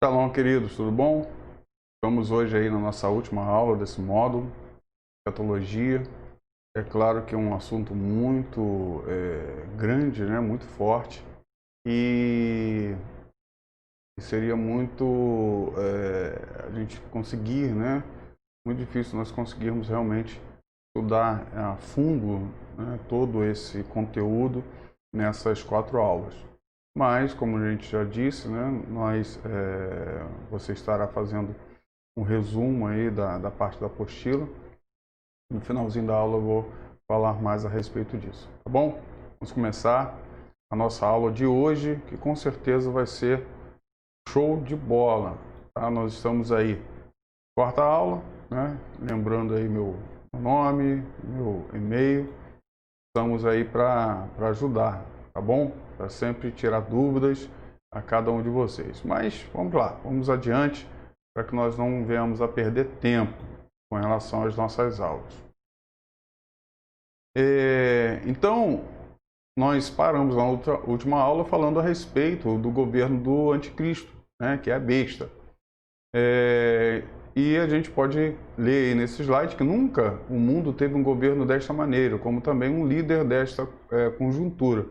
Shalom, queridos, tudo bom? Estamos hoje aí na nossa última aula desse módulo, escatologia. É claro que é um assunto muito grande, né? Muito forte e seria muito a gente conseguir, né? Muito difícil nós conseguirmos realmente estudar a fundo, né, todo esse conteúdo nessas 4 aulas. Mas, como a gente já disse, né, você estará fazendo um resumo aí da parte da apostila. No finalzinho da aula eu vou falar mais a respeito disso, tá bom? Vamos começar a nossa aula de hoje, que com certeza vai ser show de bola, tá? Nós estamos aí, quarta aula, né? Lembrando aí meu nome, meu e-mail. Estamos aí para ajudar, tá bom? Para sempre tirar dúvidas a cada um de vocês. Mas vamos lá, vamos adiante para que nós não venhamos a perder tempo com relação às nossas aulas. Então, nós paramos na última aula falando a respeito do governo do anticristo, né, que é a besta. E a gente pode ler aí nesse slide que nunca o mundo teve um governo desta maneira, como também um líder desta conjuntura.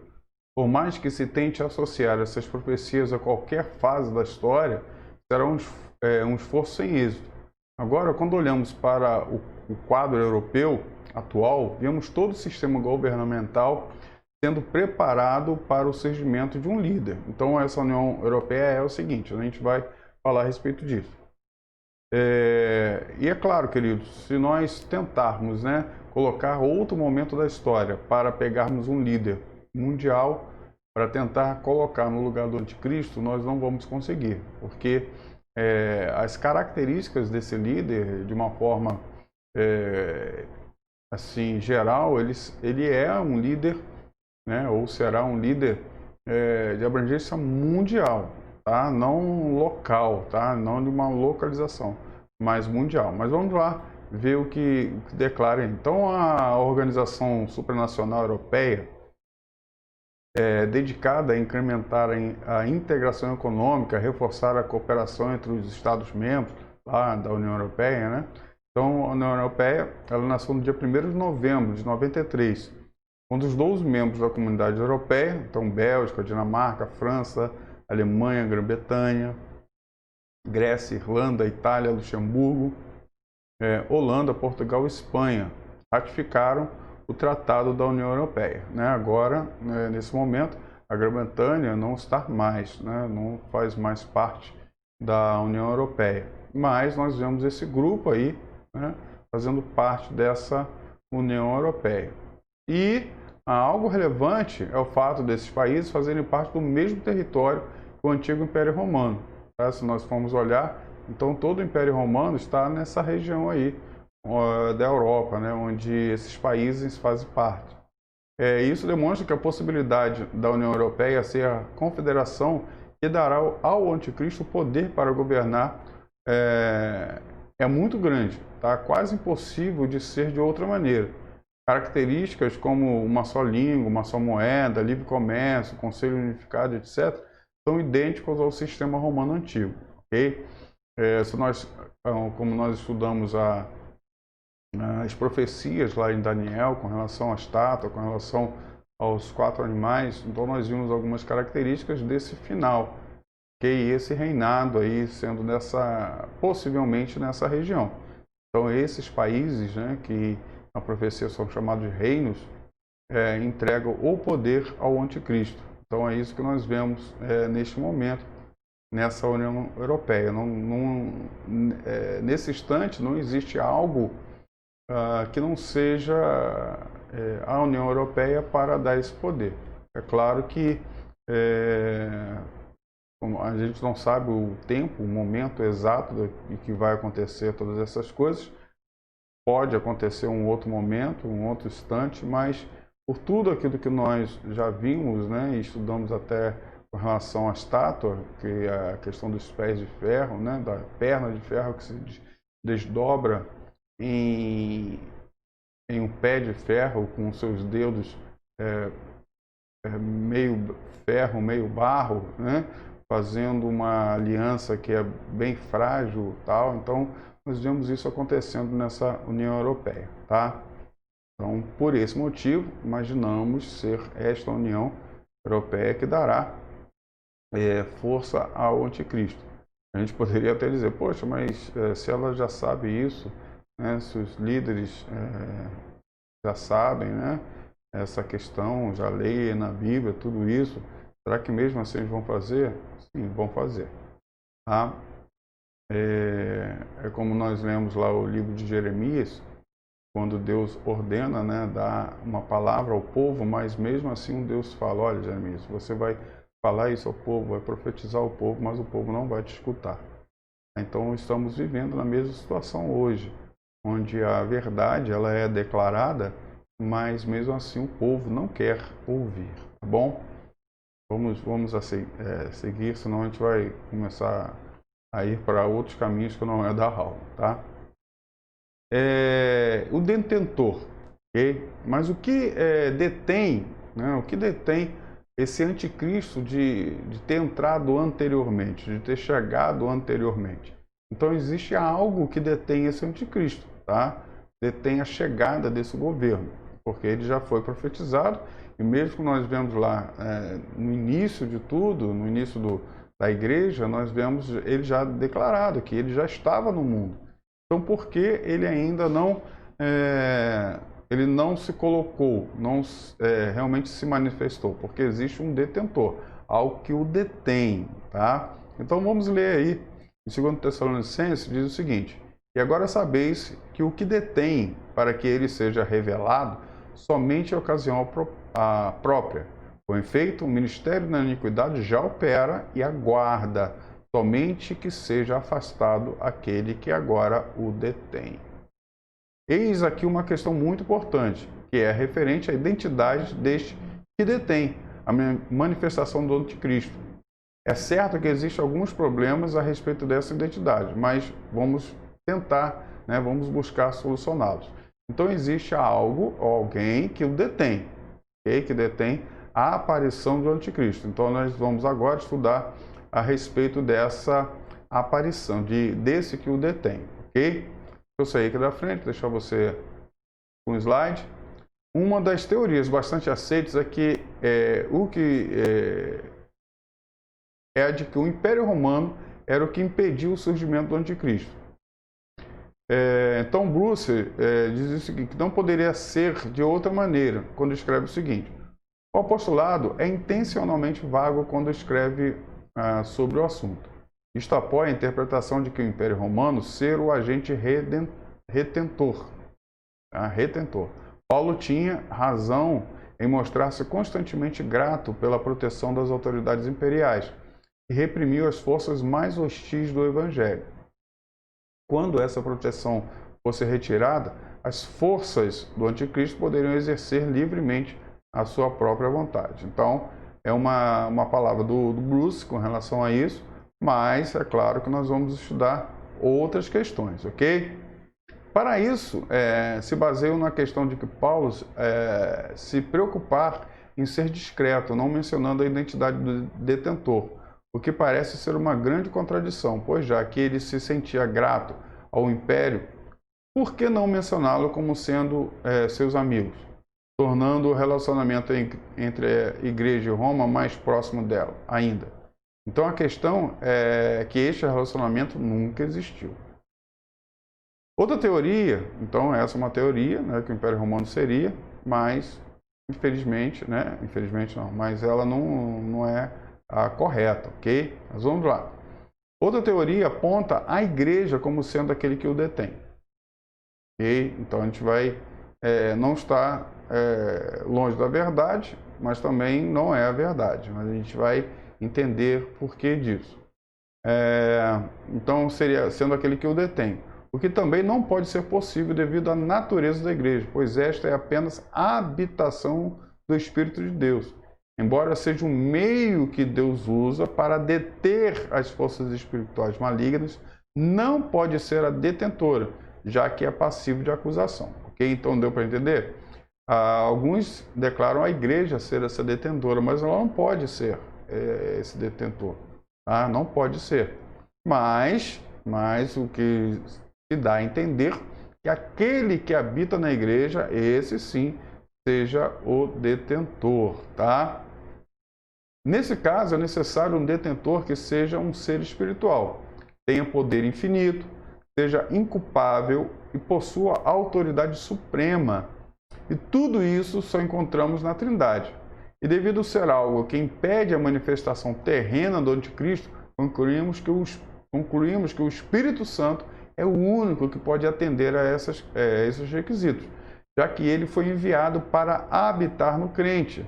Por mais que se tente associar essas profecias a qualquer fase da história, será um esforço sem êxito. Agora, quando olhamos para o quadro europeu atual, vemos todo o sistema governamental sendo preparado para o surgimento de um líder. Então, essa União Europeia é o seguinte, a gente vai falar a respeito disso. E é claro, queridos, se nós tentarmos, né, colocar outro momento da história para pegarmos um líder mundial para tentar colocar no lugar do anticristo, nós não vamos conseguir, porque as características desse líder, de uma forma assim geral, ele é um líder, né, ou será um líder de abrangência mundial, tá? Não local, tá? Não de uma localização, mas mundial. Mas vamos lá ver o que declara. Então, a Organização Supranacional Europeia é dedicada a incrementar a integração econômica, reforçar a cooperação entre os Estados-membros lá da União Europeia, né? Então, a União Europeia, ela nasceu no dia 1º de novembro de 93, quando os 12 membros da Comunidade Europeia, então Bélgica, Dinamarca, França, Alemanha, Grã-Bretanha, Grécia, Irlanda, Itália, Luxemburgo, Holanda, Portugal e Espanha, ratificaram o Tratado da União Europeia. Né? Agora, nesse momento, a Grã-Bretanha não está mais, né? Não faz mais parte da União Europeia. Mas nós vemos esse grupo aí, né, fazendo parte dessa União Europeia. E algo relevante é o fato desses países fazerem parte do mesmo território que o antigo Império Romano. Tá? Se nós formos olhar, então todo o Império Romano está nessa região aí da Europa, né, onde esses países fazem parte. Isso demonstra que a possibilidade da União Europeia ser a confederação que dará ao anticristo o poder para governar é muito grande, tá? Quase impossível de ser de outra maneira. Características como uma só língua, uma só moeda, livre comércio, conselho unificado, etc., são idênticos ao sistema romano antigo. Okay? Como nós estudamos as profecias lá em Daniel com relação à estátua, com relação aos 4 animais, então nós vimos algumas características desse final, que esse reinado aí sendo possivelmente nessa região. Então esses países, né, que na profecia são chamados de reinos, entregam o poder ao anticristo. Então é isso que nós vemos neste momento nessa União Europeia. Nesse instante não existe algo que não seja a União Europeia para dar esse poder. É claro que a gente não sabe o tempo, o momento exato em que vai acontecer todas essas coisas. Pode acontecer um outro momento, um outro instante, mas por tudo aquilo que nós já vimos, né, e estudamos até com relação à estátua, que é a questão dos pés de ferro, né, da perna de ferro que se desdobra em um pé de ferro com seus dedos meio ferro, meio barro, né? fazendo uma aliança que é bem frágil, tal. Então, nós vemos isso acontecendo nessa União Europeia, tá? Então, por esse motivo, imaginamos ser esta União Europeia que dará força ao anticristo. A gente poderia até dizer, poxa, mas se ela já sabe isso, né, se os líderes já sabem, né, essa questão, já leem na Bíblia, tudo isso, será que mesmo assim eles vão fazer? Sim, vão fazer. Tá? É como nós lemos lá o livro de Jeremias, quando Deus ordena, né, dar uma palavra ao povo, mas mesmo assim Deus fala, olha, Jeremias, você vai falar isso ao povo, vai profetizar ao povo, mas o povo não vai te escutar. Então estamos vivendo na mesma situação hoje, onde a verdade ela é declarada, mas mesmo assim o povo não quer ouvir, tá bom? Vamos seguir, senão a gente vai começar a ir para outros caminhos que não é da aula, tá? O detentor, ok? Mas o que detém, né? O que detém esse anticristo de ter entrado anteriormente, de ter chegado anteriormente? Então existe algo que detém esse anticristo, tá? Detém a chegada desse governo, porque ele já foi profetizado, e mesmo que nós vemos lá no início de tudo, no início da igreja, nós vemos ele já declarado que ele já estava no mundo. Então, por que ele ainda não se colocou, não realmente se manifestou? Porque existe um detentor, algo que o detém, tá? Então, vamos ler aí, em 2 Tessalonicenses, diz o seguinte, e agora sabeis que o que detém para que ele seja revelado, somente a ocasião própria. Com efeito, o ministério da iniquidade já opera e aguarda, somente que seja afastado aquele que agora o detém. Eis aqui uma questão muito importante, que é referente à identidade deste que detém a manifestação do anticristo. É certo que existem alguns problemas a respeito dessa identidade, mas vamos tentar, né, vamos buscar solucioná-los. Então existe algo, ou alguém que o detém, okay? Que detém a aparição do anticristo. Então nós vamos agora estudar a respeito dessa aparição, desse que o detém, ok? Eu sair aqui da frente, deixar você com um slide. Uma das teorias bastante aceitas é que é a de que o Império Romano era o que impediu o surgimento do anticristo. Então Bruce diz o seguinte, que não poderia ser de outra maneira, quando escreve o seguinte, o apostolado é intencionalmente vago quando escreve sobre o assunto. Isto apoia a interpretação de que o Império Romano ser o agente retentor. Retentor. Paulo tinha razão em mostrar-se constantemente grato pela proteção das autoridades imperiais e reprimiu as forças mais hostis do Evangelho. Quando essa proteção fosse retirada, as forças do anticristo poderiam exercer livremente a sua própria vontade. Então, é uma palavra do Bruce com relação a isso, mas é claro que nós vamos estudar outras questões, ok? Para isso, se baseiam na questão de que Paulo se preocupar em ser discreto, não mencionando a identidade do detentor, o que parece ser uma grande contradição, pois já que ele se sentia grato ao Império, por que não mencioná-lo como sendo seus amigos, tornando o relacionamento entre a Igreja e Roma mais próximo dela ainda? Então a questão é que este relacionamento nunca existiu. Outra teoria, então essa é uma teoria, né, que o Império Romano seria, mas infelizmente, né, infelizmente não, mas ela não é a correta, ok? Mas vamos lá. Outra teoria aponta a igreja como sendo aquele que o detém. Ok? Então a gente vai não estar longe da verdade, mas também não é a verdade. Mas a gente vai entender por que disso. Então seria sendo aquele que o detém. O que também não pode ser possível devido à natureza da igreja, pois esta é apenas a habitação do Espírito de Deus. Embora seja um meio que Deus usa para deter as forças espirituais malignas, não pode ser a detentora, já que é passivo de acusação. Ok? Então deu para entender? Alguns declaram a igreja ser essa detentora, mas ela não pode ser esse detentor. tá? Não pode ser. Mas o que se dá a entender que aquele que habita na igreja, esse sim, seja o detentor, tá? Nesse caso, é necessário um detentor que seja um ser espiritual, tenha poder infinito, seja inculpável e possua autoridade suprema. E tudo isso só encontramos na Trindade. E devido ser algo que impede a manifestação terrena do Anticristo, concluímos que o Espírito Santo é o único que pode atender a esses requisitos, já que ele foi enviado para habitar no crente.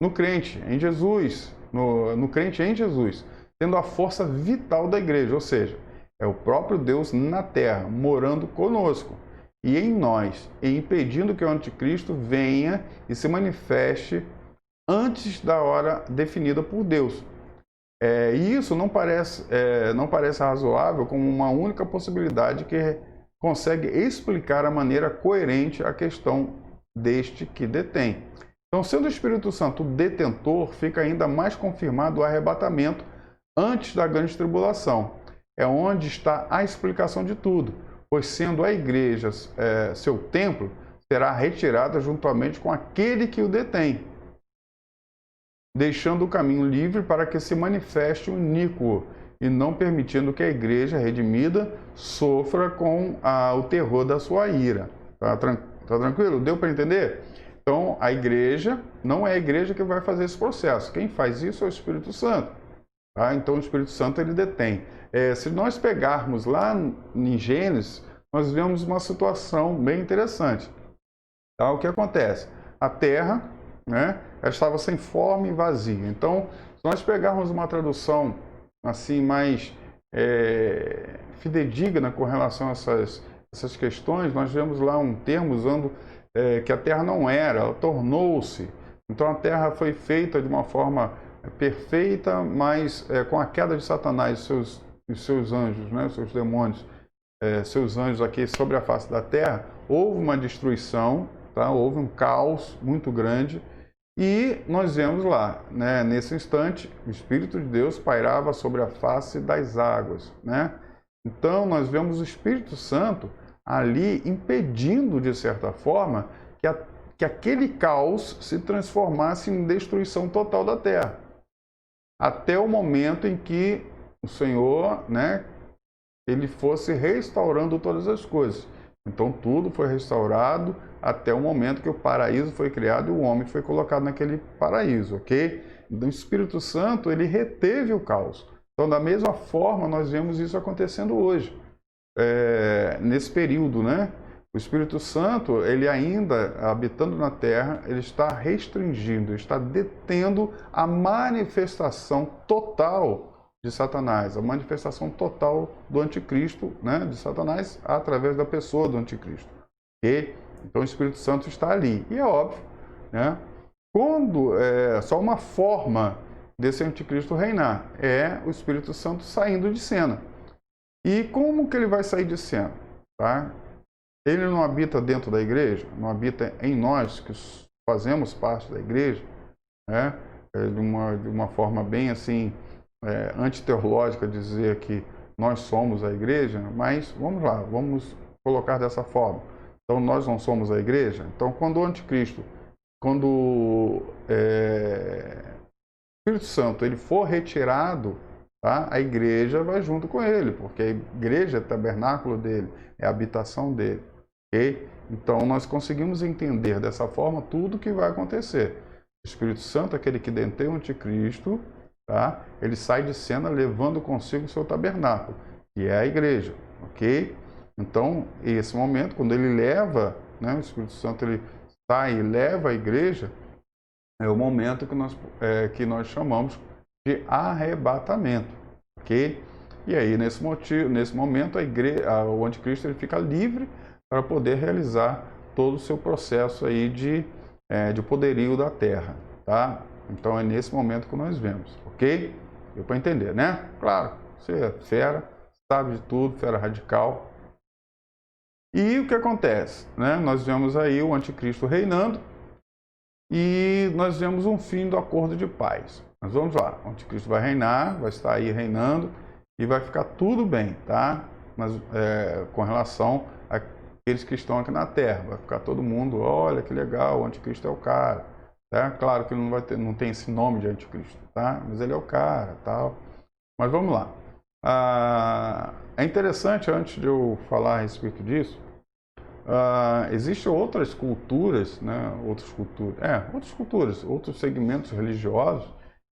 No crente em Jesus, no crente em Jesus, tendo a força vital da igreja, ou seja, é o próprio Deus na terra, morando conosco e em nós, e impedindo que o anticristo venha e se manifeste antes da hora definida por Deus. E isso não parece razoável como uma única possibilidade que consegue explicar a maneira coerente a questão deste que detém. Então, sendo o Espírito Santo detentor, fica ainda mais confirmado o arrebatamento antes da grande tribulação. É onde está a explicação de tudo, pois sendo a igreja seu templo, será retirada juntamente com aquele que o detém, deixando o caminho livre para que se manifeste o iníquo e não permitindo que a igreja redimida sofra com o terror da sua ira. Tá tranquilo? Deu para entender? Então, a igreja não é a igreja que vai fazer esse processo. Quem faz isso é o Espírito Santo. Tá? Então, o Espírito Santo ele detém. Se nós pegarmos lá em Gênesis, nós vemos uma situação bem interessante. Tá? O que acontece? A terra, né, ela estava sem forma e vazia. Então, se nós pegarmos uma tradução assim mais fidedigna com relação a essas questões, nós vemos lá um termo usando que a terra não era, ela tornou-se. Então a terra foi feita de uma forma perfeita, mas com a queda de Satanás e seus anjos, né, seus demônios, seus anjos aqui sobre a face da terra, houve uma destruição, tá? Houve um caos muito grande. E nós vemos lá, né, nesse instante, o Espírito de Deus pairava sobre a face das águas, né? Então nós vemos o Espírito Santo ali impedindo, de certa forma, que aquele caos se transformasse em destruição total da terra. Até o momento em que o Senhor, né, ele fosse restaurando todas as coisas. Então tudo foi restaurado até o momento que o paraíso foi criado e o homem foi colocado naquele paraíso, ok? Então o Espírito Santo, ele reteve o caos. Então da mesma forma nós vemos isso acontecendo hoje. Nesse período, né? O Espírito Santo, ele ainda habitando na terra, ele está restringindo, está detendo a manifestação total de Satanás, a manifestação total do anticristo, né? De Satanás através da pessoa do anticristo. Okay? Então o Espírito Santo está ali. E é óbvio, né? Quando só uma forma desse anticristo reinar é o Espírito Santo saindo de cena. E como que ele vai sair de cena? Tá? Ele não habita dentro da igreja, não habita em nós que fazemos parte da igreja, né? De uma forma bem assim, antiteológica dizer que nós somos a igreja, mas vamos lá, vamos colocar dessa forma. Então nós não somos a igreja. Então quando o anticristo, quando o Espírito Santo ele for retirado, tá? A igreja vai junto com ele, porque a igreja é tabernáculo dele, é a habitação dele. Okay? Então nós conseguimos entender dessa forma tudo o que vai acontecer. O Espírito Santo, aquele que detém o anticristo, tá? Ele sai de cena levando consigo o seu tabernáculo, que é a igreja. Ok? Então, esse momento, quando ele leva, né, o Espírito Santo ele sai e leva a igreja, é o momento que nós chamamos de arrebatamento, ok? E aí, nesse momento, o anticristo ele fica livre para poder realizar todo o seu processo aí de poderio da terra, tá? Então, é nesse momento que nós vemos, ok? Deu para entender, né? Claro, você é fera, sabe de tudo, fera radical. E o que acontece, né? Nós vemos aí o anticristo reinando, e nós vemos um fim do acordo de paz. Mas vamos lá, o anticristo vai reinar, vai estar aí reinando e vai ficar tudo bem, tá? Mas com relação àqueles que estão aqui na Terra, vai ficar todo mundo, olha que legal, o anticristo é o cara, tá? Claro que ele não vai ter, não tem esse nome de anticristo, tá? Mas ele é o cara, tal. Mas vamos lá. É interessante, antes de eu falar a respeito disso, existem outras culturas, né? Outras culturas, outros segmentos religiosos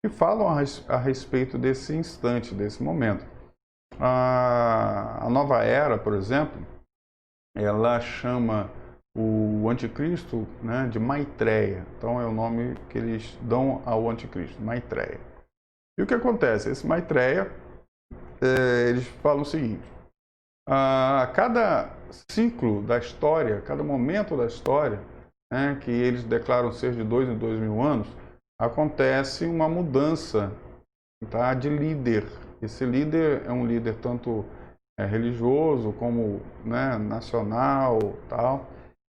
que falam a respeito desse instante, desse momento. A nova era, por exemplo, ela chama o anticristo, né, de Maitreya. Então é o nome que eles dão ao anticristo, Maitreya. E o que acontece? Esse Maitreya, eles falam o seguinte: cada ciclo da história, cada momento da história, né, que eles declaram ser de 2 em 2 mil anos, acontece uma mudança, tá, de líder. Esse líder é um líder tanto religioso como, né, nacional, tal.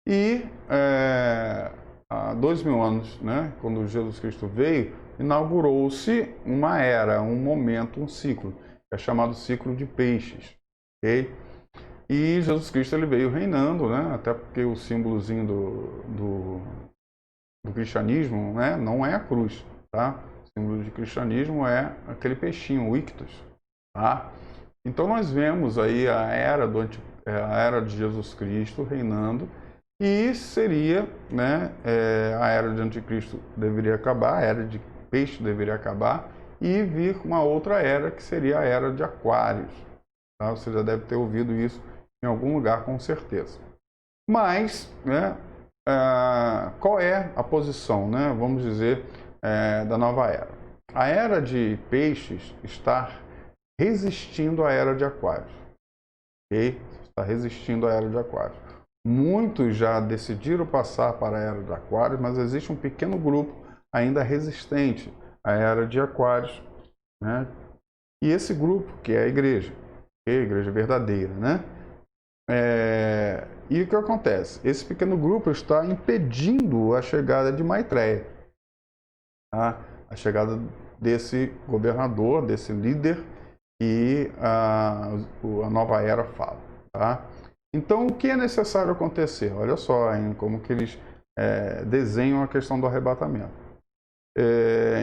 E há 2 mil anos, né, quando Jesus Cristo veio, inaugurou-se uma era, um momento, um ciclo, que é chamado ciclo de peixes, ok? E Jesus Cristo ele veio reinando, né, até porque o símbolozinho do cristianismo, né, não é a cruz, tá? O símbolo de cristianismo é aquele peixinho, o ictus, tá? Então nós vemos aí a era de Jesus Cristo reinando, e seria, né, a era de anticristo deveria acabar, a era de peixe deveria acabar, e vir uma outra era que seria a era de aquários, tá? Você já deve ter ouvido isso em algum lugar com certeza. Mas, né, qual é a posição, né, vamos dizer, da nova era? A era de peixes está resistindo à era de aquários, ok? Está resistindo à era de aquários. Muitos já decidiram passar para a era de aquários, mas existe um pequeno grupo ainda resistente à era de aquários, né? E esse grupo, que é a igreja, okay? A igreja verdadeira, né? E o que acontece? Esse pequeno grupo está impedindo a chegada de Maitreya, tá? A chegada desse governador, desse líder que a nova era fala, tá? Então, o que é necessário acontecer? Olha só, hein, como que eles desenham a questão do arrebatamento.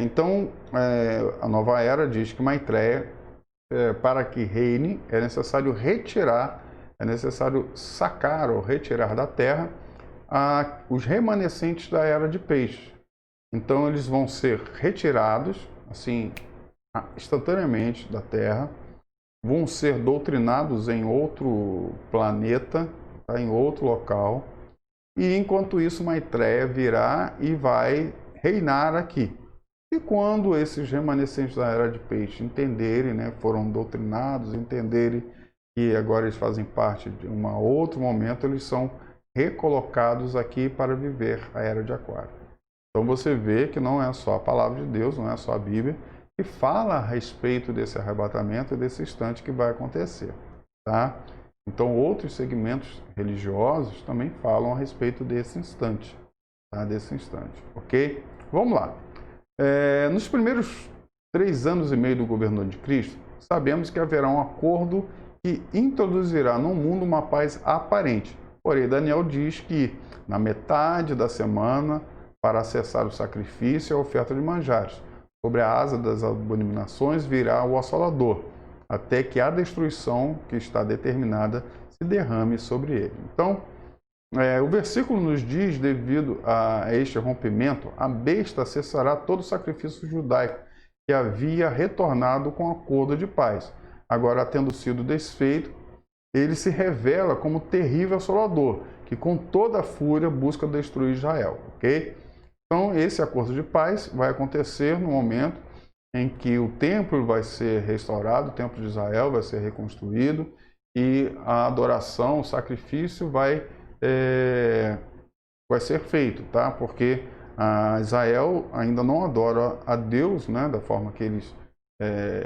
Então, a nova era diz que Maitreya, para que reine, é necessário sacar ou retirar da terra os remanescentes da era de peixe. Então, eles vão ser retirados, assim, instantaneamente da terra, vão ser doutrinados em outro planeta, tá, em outro local, e enquanto isso Maitreya virá e vai reinar aqui. E quando esses remanescentes da era de peixe entenderem, né, foram doutrinados, entenderem que agora eles fazem parte de um outro momento, eles são recolocados aqui para viver a era de aquário. Então você vê que não é só a palavra de Deus, não é só a Bíblia, que fala a respeito desse arrebatamento e desse instante que vai acontecer, tá? Então outros segmentos religiosos também falam a respeito desse instante, tá? Desse instante, ok? Vamos lá. Nos primeiros 3 anos e meio do governo de Cristo, sabemos que haverá um acordo que introduzirá no mundo uma paz aparente. Porém, Daniel diz que na metade da semana, para acessar o sacrifício e a oferta de manjares, sobre a asa das abominações virá o assolador, até que a destruição que está determinada se derrame sobre ele. Então, o versículo nos diz, devido a este rompimento, a besta cessará todo o sacrifício judaico que havia retornado com acordo de paz. Agora, tendo sido desfeito, ele se revela como terrível assolador, que com toda a fúria busca destruir Israel, ok? Então, esse acordo de paz vai acontecer no momento em que o templo vai ser restaurado, o templo de Israel vai ser reconstruído e a adoração, o sacrifício vai ser feito, tá? Porque Israel ainda não adora a Deus, né, da forma que eles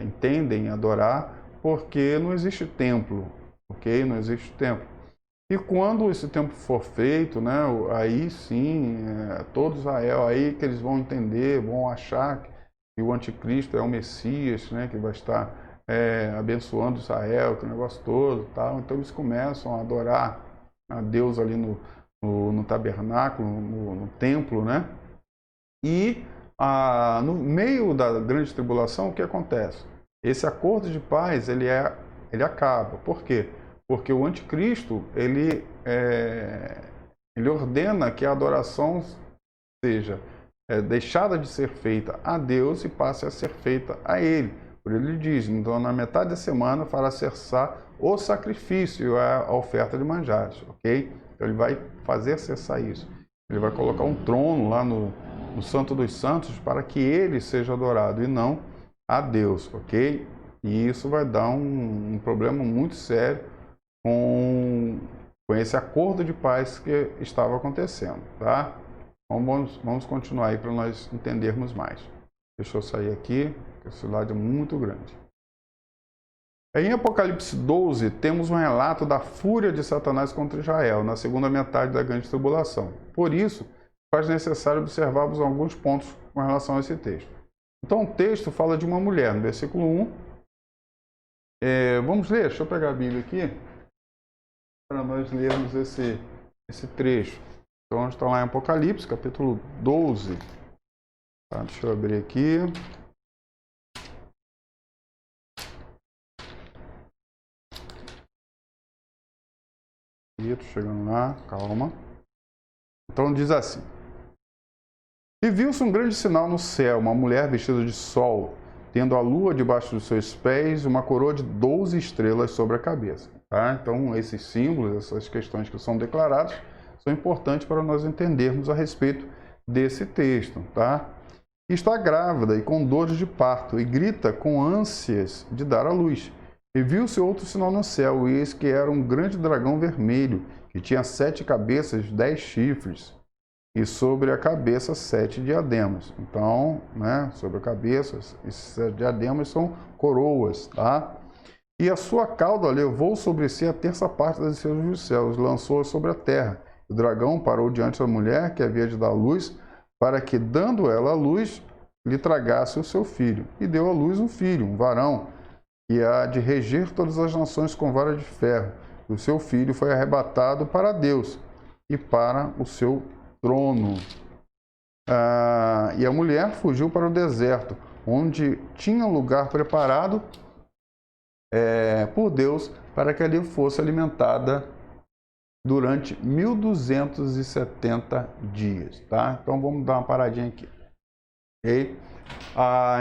entendem adorar, porque não existe templo, ok? Não existe templo. E quando esse templo for feito, né, aí sim, todo Israel, aí que eles vão entender, vão achar que que o anticristo é o Messias, né, que vai estar abençoando Israel, que o negócio todo, tal. Então eles começam a adorar a Deus ali no tabernáculo, no templo, né? E no meio da grande tribulação, o que acontece? Esse acordo de paz, ele acaba. Por quê? Porque o anticristo, ele ordena que a adoração seja deixada de ser feita a Deus e passe a ser feita a ele. Por ele diz, então na metade da semana fará cessar o sacrifício e a oferta de manjares, ok? Então ele vai fazer cessar isso. Ele vai colocar um trono lá no Santo dos Santos para que ele seja adorado e não a Deus, ok? E isso vai dar um problema muito sério com esse acordo de paz que estava acontecendo, tá? Então vamos continuar aí para nós entendermos mais. Deixa eu sair aqui, porque esse slide é muito grande. Em Apocalipse 12, temos um relato da fúria de Satanás contra Israel, na segunda metade da grande tribulação. Por isso, faz necessário observarmos alguns pontos com relação a esse texto. Então, o texto fala de uma mulher, no versículo 1. Vamos ler, deixa eu pegar a Bíblia aqui, para nós lermos esse trecho. Então, está lá em Apocalipse, capítulo 12. Tá, deixa eu abrir aqui. Estou chegando lá, calma. Então diz assim: E viu-se um grande sinal no céu, uma mulher vestida de sol, tendo a lua debaixo dos seus pés, uma coroa de 12 estrelas sobre a cabeça. Tá? Então esses símbolos, essas questões que são declaradas, são importantes para nós entendermos a respeito desse texto. Tá? Está grávida e com dores de parto, e grita com ânsias de dar à luz. E viu-se outro sinal no céu, e eis que era um grande dragão vermelho, que tinha 7 cabeças e 10 chifres, e sobre a cabeça 7 diademas. Então, né, sobre a cabeça, esses diademas são coroas, tá? E a sua cauda levou sobre si a terça parte das estrelas dos céus, lançou-a sobre a terra. O dragão parou diante da mulher que havia de dar luz, para que, dando ela a luz, lhe tragasse o seu filho. E deu à luz um filho, um varão, que há de reger todas as nações com vara de ferro. O seu filho foi arrebatado para Deus e para o seu trono. E a mulher fugiu para o deserto, onde tinha lugar preparado por Deus para que ali fosse alimentada durante 1270 dias. Tá? Então vamos dar uma paradinha aqui. Okay?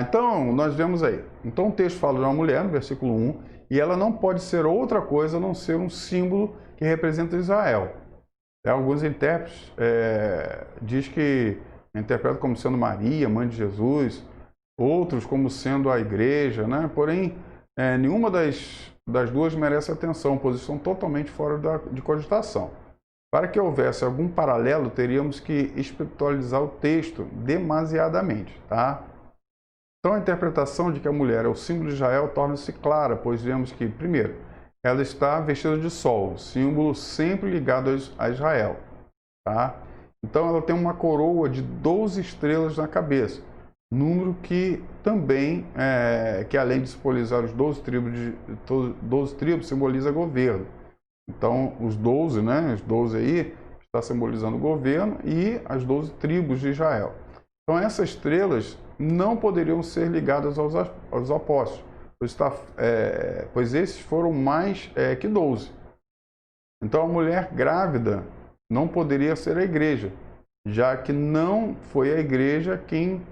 Então nós vemos aí. Então o texto fala de uma mulher, no versículo 1, e ela não pode ser outra coisa a não ser um símbolo que representa Israel. Alguns intérpretes diz que interpretam como sendo Maria, mãe de Jesus, outros como sendo a igreja, né? Porém, nenhuma das duas merece atenção, pois estão totalmente fora de cogitação. Para que houvesse algum paralelo, teríamos que espiritualizar o texto demasiadamente, tá? Então, a interpretação de que a mulher é o símbolo de Israel torna-se clara, pois vemos que, primeiro, ela está vestida de sol, símbolo sempre ligado a Israel. Tá? Então ela tem uma coroa de 12 estrelas na cabeça, número que também, que além de simbolizar os 12 tribos, simboliza governo. Então os 12, né, os 12 aí, está simbolizando o governo e as 12 tribos de Israel. Então essas estrelas não poderiam ser ligadas aos apóstolos, pois esses foram mais que 12. Então a mulher grávida não poderia ser a igreja, já que não foi a igreja quem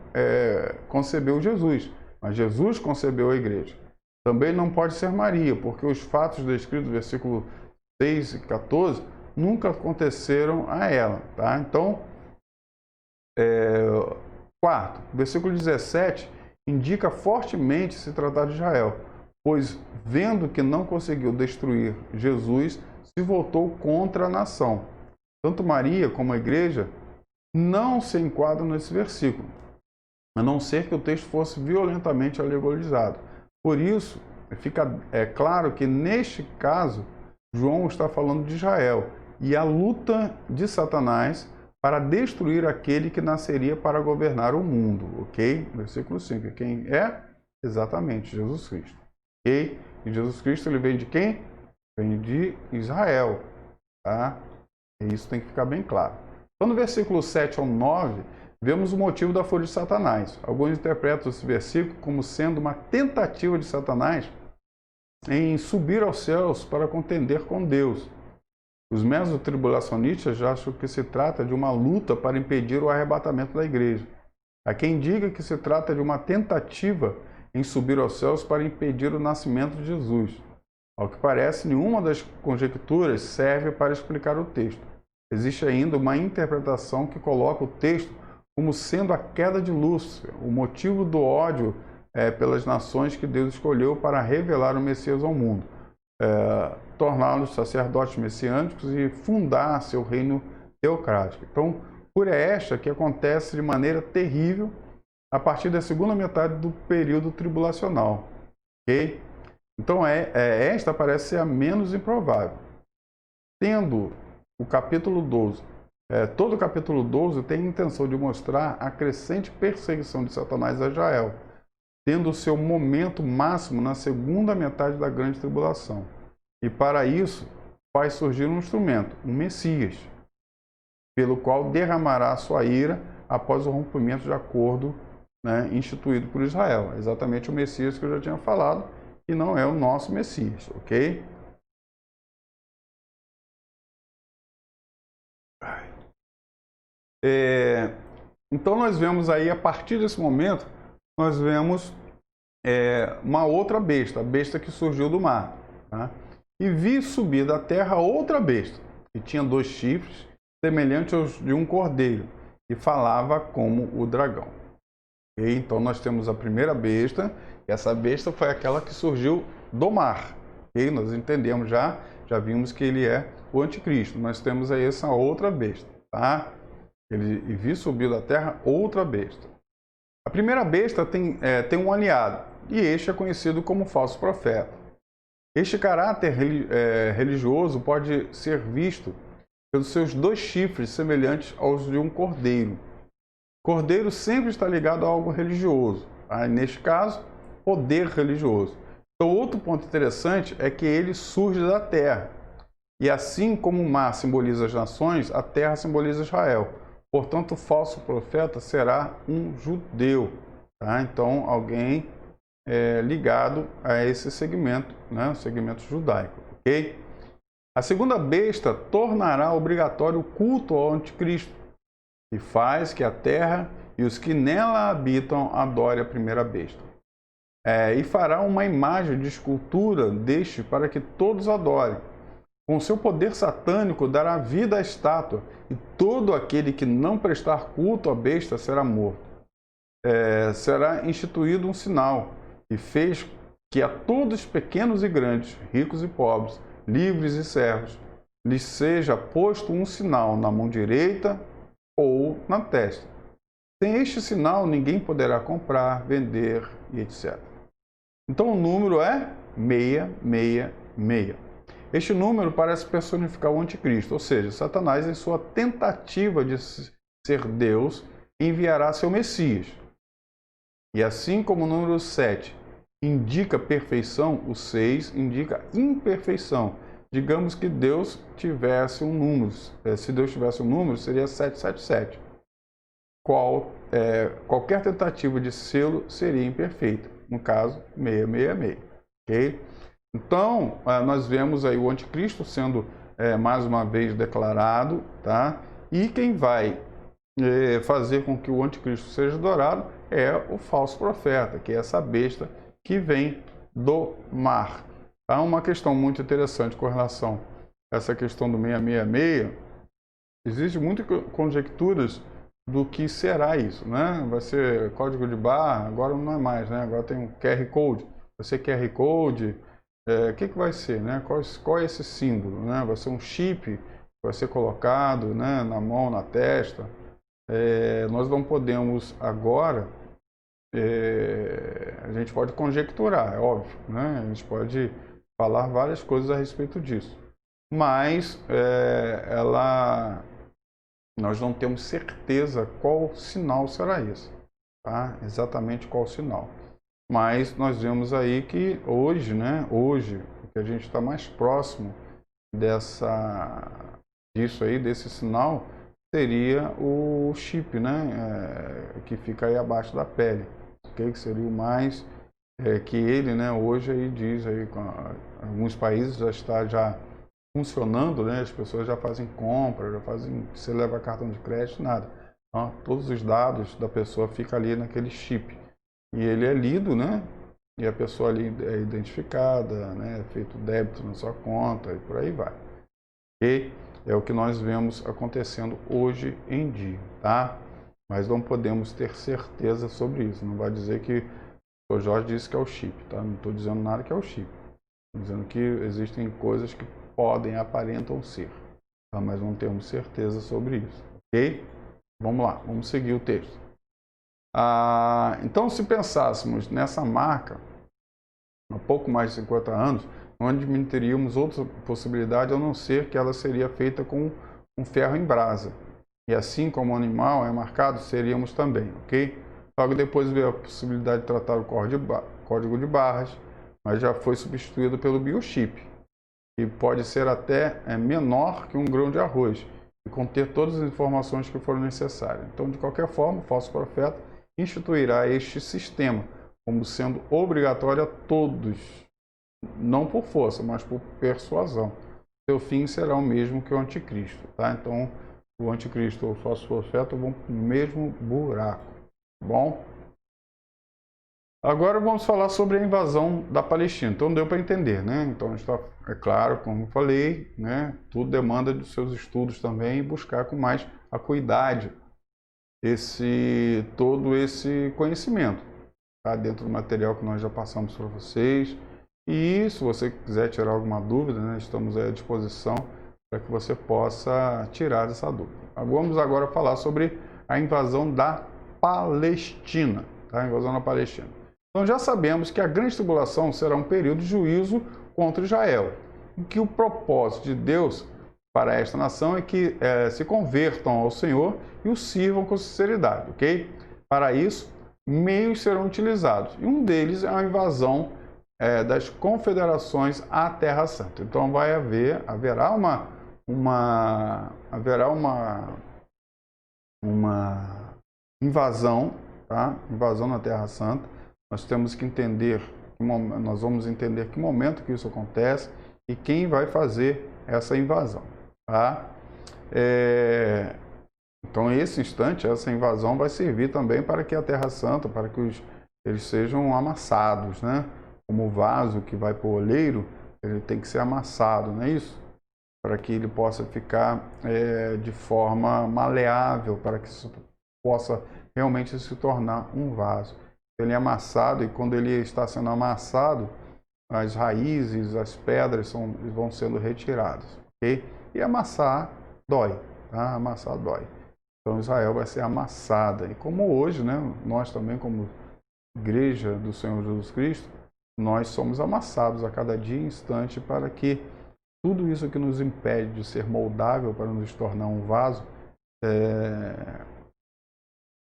concebeu Jesus, mas Jesus concebeu a igreja. Também não pode ser Maria, porque os fatos descritos no versículo 6 e 14 nunca aconteceram a ela. Tá? Então, quarto, versículo 17 indica fortemente se tratar de Israel, pois, vendo que não conseguiu destruir Jesus, se voltou contra a nação. Tanto Maria como a igreja não se enquadram nesse versículo, a não ser que o texto fosse violentamente alegorizado. Por isso, fica claro que, neste caso, João está falando de Israel e a luta de Satanás para destruir aquele que nasceria para governar o mundo, ok? Versículo 5. Quem é? Exatamente, Jesus Cristo, ok? E Jesus Cristo, ele vem de quem? Vem de Israel, tá? E isso tem que ficar bem claro. Então, no versículo 7 ao 9, vemos o motivo da fúria de Satanás. Alguns interpretam esse versículo como sendo uma tentativa de Satanás em subir aos céus para contender com Deus. Os mesotribulacionistas já acham que se trata de uma luta para impedir o arrebatamento da igreja. Há quem diga que se trata de uma tentativa em subir aos céus para impedir o nascimento de Jesus. Ao que parece, nenhuma das conjecturas serve para explicar o texto. Existe ainda uma interpretação que coloca o texto como sendo a queda de Lúcifer, o motivo do ódio pelas nações que Deus escolheu para revelar o Messias ao mundo, torná-los sacerdotes messiânicos e fundar seu reino teocrático. Então, fúria esta que acontece de maneira terrível a partir da segunda metade do período tribulacional. Ok? Então, esta parece ser a menos improvável. Tendo o capítulo 12, todo o capítulo 12 tem a intenção de mostrar a crescente perseguição de Satanás a Israel, tendo o seu momento máximo na segunda metade da grande tribulação. E para isso, faz surgir um instrumento, um Messias, pelo qual derramará a sua ira após o rompimento de acordo, né, instituído por Israel. É exatamente o Messias que eu já tinha falado, e não é o nosso Messias, ok? Então nós vemos aí, a partir desse momento, nós vemos uma outra besta, a besta que surgiu do mar. Tá? E vi subir da terra outra besta, que tinha 2 chifres, semelhantes aos de um cordeiro, e falava como o dragão. E então nós temos a primeira besta, e essa besta foi aquela que surgiu do mar. E nós entendemos já vimos que ele é o anticristo. Nós temos aí essa outra besta, tá? E vi subir da terra outra besta. A primeira besta tem um aliado, e este é conhecido como falso profeta. Este caráter religioso pode ser visto pelos seus 2 chifres semelhantes aos de um cordeiro. Cordeiro sempre está ligado a algo religioso, tá? Neste caso, poder religioso. Então, outro ponto interessante é que ele surge da terra. E assim como o mar simboliza as nações, a terra simboliza Israel. Portanto, o falso profeta será um judeu. Tá? Então, alguém ligado a esse segmento, né? O segmento judaico. Okay? A segunda besta tornará obrigatório o culto ao anticristo, e faz que a terra e os que nela habitam adorem a primeira besta. E fará uma imagem de escultura deste para que todos adorem. Com seu poder satânico dará vida à estátua, e todo aquele que não prestar culto à besta será morto. Será instituído um sinal, e fez que a todos, pequenos e grandes, ricos e pobres, livres e servos, lhes seja posto um sinal na mão direita ou na testa. Sem este sinal, ninguém poderá comprar, vender e etc. Então, o número é 666. Este número parece personificar o anticristo, ou seja, Satanás, em sua tentativa de ser Deus, enviará seu Messias. E assim como o número 7 indica perfeição, o 6 indica imperfeição. Digamos que Deus tivesse um número. Se Deus tivesse um número, seria 777. Qualquer tentativa de sê-lo seria imperfeita. No caso, 666. Okay? Então, nós vemos aí o anticristo sendo mais uma vez declarado, tá? E quem vai fazer com que o anticristo seja adorado é o falso profeta, que é essa besta que vem do mar. Há uma questão muito interessante com relação a essa questão do 666. Existem muitas conjecturas do que será isso, né? Vai ser código de barra, agora não é mais, né? Agora tem um QR Code. Vai ser QR Code. O que vai ser, né? Qual é esse símbolo, né? Vai ser um chip que vai ser colocado, né, na mão, na testa. Nós não podemos agora, a gente pode conjecturar, é óbvio, né? A gente pode falar várias coisas a respeito disso, mas ela nós não temos certeza qual sinal será esse, tá? Exatamente qual sinal. Mas nós vemos aí que hoje, né? Hoje, o que a gente está mais próximo disso aí, desse sinal, seria o chip, né? Que fica aí abaixo da pele, ok? Que seria o mais que ele, né? Hoje aí diz aí, alguns países já está funcionando, né? As pessoas já fazem compra, já fazem, você leva cartão de crédito, nada. Então, todos os dados da pessoa ficam ali naquele chip. E ele é lido, né? E a pessoa ali é identificada, né? É feito débito na sua conta e por aí vai. E é o que nós vemos acontecendo hoje em dia, tá? Mas não podemos ter certeza sobre isso. Não vai dizer que o Jorge disse que é o chip, tá? Não estou dizendo nada que é o chip. Estou dizendo que existem coisas que podem, aparentam ser, tá? Mas não temos certeza sobre isso, ok? Vamos lá, vamos seguir o texto. Então, se pensássemos nessa marca, há pouco mais de 50 anos, não admitiríamos outra possibilidade a não ser que ela seria feita com um ferro em brasa. E assim como o animal é marcado, seríamos também, ok? Logo depois veio a possibilidade de tratar o código de barras, mas já foi substituído pelo biochip, que pode ser até menor que um grão de arroz e conter todas as informações que forem necessárias. Então, de qualquer forma, o falso profeta instituirá este sistema como sendo obrigatório a todos, não por força, mas por persuasão. Seu fim será o mesmo que o anticristo, tá? Então, o anticristo ou o falso profeta vão para o mesmo buraco, tá bom? Agora vamos falar sobre a invasão da Palestina. Então deu para entender, né? Então está, é claro, como eu falei, né? Tudo demanda dos seus estudos também e buscar com mais acuidade todo esse conhecimento, tá? Dentro do material que nós já passamos para vocês. E se você quiser tirar alguma dúvida, né? Estamos à disposição para que você possa tirar essa dúvida. Vamos agora falar sobre a invasão da Palestina, tá? A invasão da Palestina. Então já sabemos que a grande tribulação será um período de juízo contra Israel, e que o propósito de Deus para esta nação é que se convertam ao Senhor e o sirvam com sinceridade, ok? Para isso, meios serão utilizados, e um deles é a invasão das confederações à Terra Santa. Então haverá uma invasão, tá? Invasão na Terra Santa. Nós temos que entender, nós vamos entender que momento que isso acontece e quem vai fazer essa invasão, tá? Então, nesse instante, essa invasão vai servir também para que a Terra Santa, para que eles sejam amassados, né? Como o vaso que vai para o oleiro, ele tem que ser amassado, não é isso? Para que ele possa ficar de forma maleável, para que isso possa realmente se tornar um vaso. Ele é amassado e quando ele está sendo amassado, as raízes, as pedras vão sendo retiradas, ok? E amassar dói, tá? Amassar dói. Então Israel vai ser amassada. E como hoje, né, nós também como igreja do Senhor Jesus Cristo, nós somos amassados a cada dia e instante para que tudo isso que nos impede de ser moldável para nos tornar um vaso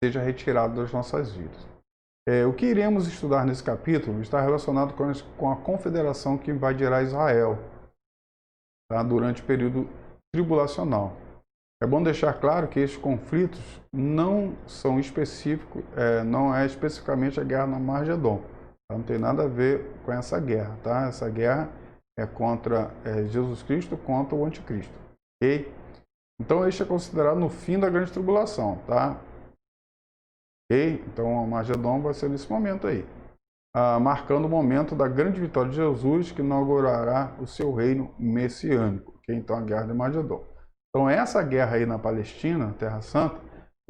seja retirado das nossas vidas. O que iremos estudar nesse capítulo está relacionado com a confederação que invadirá Israel, tá? Durante o período tribulacional. É bom deixar claro que estes conflitos não são específicos, não é especificamente a guerra no Armagedon. Tá? Não tem nada a ver com essa guerra, tá? Essa guerra é contra Jesus Cristo contra o anticristo, ok? Então este é considerado no fim da grande tribulação, tá? Ok? Então o Armagedon vai ser nesse momento aí, marcando o momento da grande vitória de Jesus que inaugurará o seu reino messiânico, ok? Então a guerra de Armagedon. Então essa guerra aí na Palestina, Terra Santa,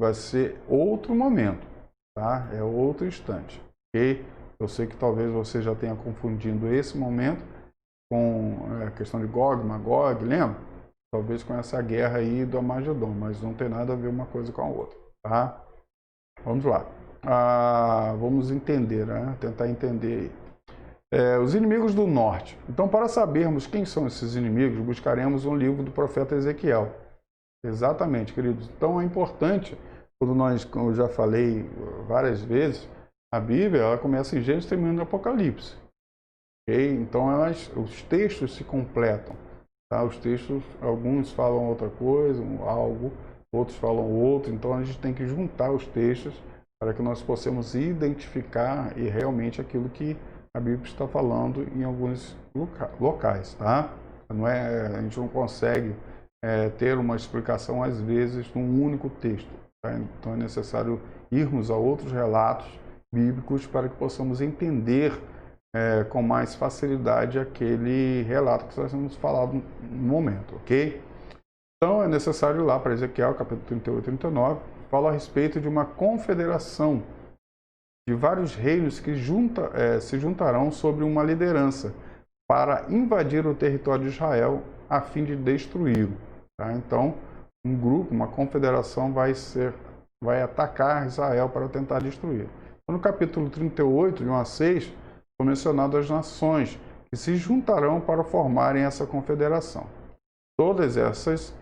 vai ser outro momento, tá? É outro instante, ok? Eu sei que talvez você já tenha confundido esse momento com a questão de Gog, Magog, lembra? Talvez com essa guerra aí do Armagedon, mas não tem nada a ver uma coisa com a outra, tá? Vamos lá. Vamos entender, né? Tentar entender aí. Os inimigos do norte. Então, para sabermos quem são esses inimigos, buscaremos um livro do profeta Ezequiel. Exatamente, queridos. Então é importante, quando nós, como eu já falei várias vezes, a Bíblia ela começa em Gênesis e termina no Apocalipse. Okay? Então os textos se completam. Tá? Os textos, alguns falam outra coisa, algo, outros falam outro. Então a gente tem que juntar os textos para que nós possamos identificar e realmente aquilo que a Bíblia está falando em alguns locais. Tá? Não é, a gente não consegue ter uma explicação, às vezes, num único texto. Tá? Então é necessário irmos a outros relatos bíblicos para que possamos entender com mais facilidade aquele relato que está sendo falado no momento, ok? Então é necessário ir lá para Ezequiel, capítulo 38 e 39, fala a respeito de uma confederação de vários reinos que se juntarão sobre uma liderança para invadir o território de Israel a fim de destruí-lo. Tá? Então, um grupo, uma confederação vai atacar Israel para tentar destruir. Então, no capítulo 38, de 1 a 6, são mencionadas as nações que se juntarão para formarem essa confederação. Todas essas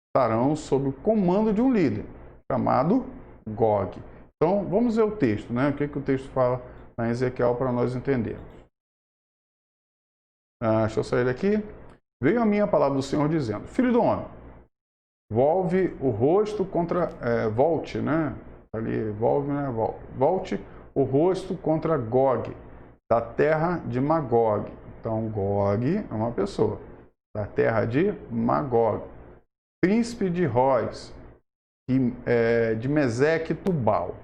estarão sob o comando de um líder, chamado Gog. Então, vamos ver o texto, né? O que o texto fala na Ezequiel para nós entendermos. Deixa eu sair daqui. Veio a minha palavra do Senhor dizendo: Filho do homem, volte o rosto contra... volte, né? Ali, volte o rosto contra Gog, da terra de Magog. Então, Gog é uma pessoa. Da terra de Magog. Príncipe de Rois, de Meseque Tubal.